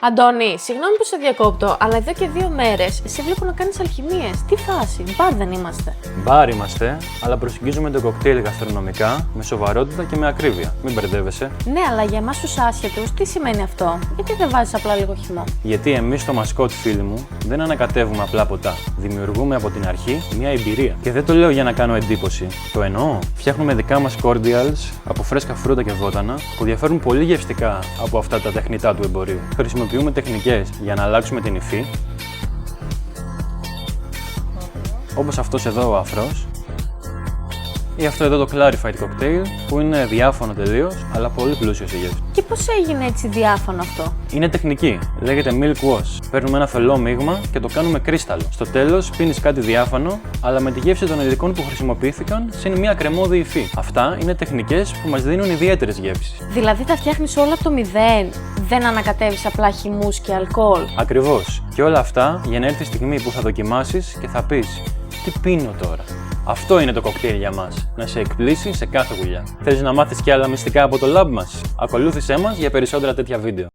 Αντώνη, συγγνώμη που σε διακόπτω, αλλά εδώ και 2 μέρες σε βλέπω να κάνεις αλχημίες. Τι φάση, μπαρ δεν είμαστε? Μπαρ είμαστε, αλλά προσεγγίζουμε το κοκτέιλ γαστρονομικά, με σοβαρότητα και με ακρίβεια. Μην μπερδεύεσαι. Ναι, αλλά για εμάς τους άσχετους, τι σημαίνει αυτό? Γιατί δεν βάζεις απλά λίγο χυμό? Γιατί εμείς στο μασκότ, φίλοι μου, δεν ανακατεύουμε απλά ποτά. Δημιουργούμε από την αρχή μια εμπειρία. Και δεν το λέω για να κάνω εντύπωση. Το εννοώ. Φτιάχνουμε δικά μας cordials από φρέσκα φρούτα και βότανα που διαφέρουν πολύ γευστικά από αυτά τα τεχνητά του εμπορίου. Χρησιμοποιούμε τεχνικές για να αλλάξουμε την υφή, όπως αυτός εδώ ο αφρός, ή αυτό εδώ το clarified cocktail που είναι διάφανο τελείως, αλλά πολύ πλούσιο σε γεύση. Και πώς έγινε έτσι διάφανο αυτό? Είναι τεχνική, λέγεται milk wash. Παίρνουμε ένα φελό μείγμα και το κάνουμε κρίσταλο. Στο τέλος πίνεις κάτι διάφανο, αλλά με τη γεύση των υλικών που χρησιμοποιήθηκαν συν μια κρεμώδη υφή. Αυτά είναι τεχνικές που μας δίνουν ιδιαίτερες γεύσεις. Δηλαδή τα φτιάχνεις όλα από το μηδέν, δεν ανακατεύεις απλά χυμούς και αλκοόλ? Ακριβώς. Και όλα αυτά για να έρθει η στιγμή που θα δοκιμάσεις και θα πεις «Τι πίνω τώρα?» Αυτό είναι το κοκτέιλ για μας, να σε εκπλήσει σε κάθε γουλιά. Θέλεις να μάθεις και άλλα μυστικά από το lab μας? Ακολούθησέ μας για περισσότερα τέτοια βίντεο.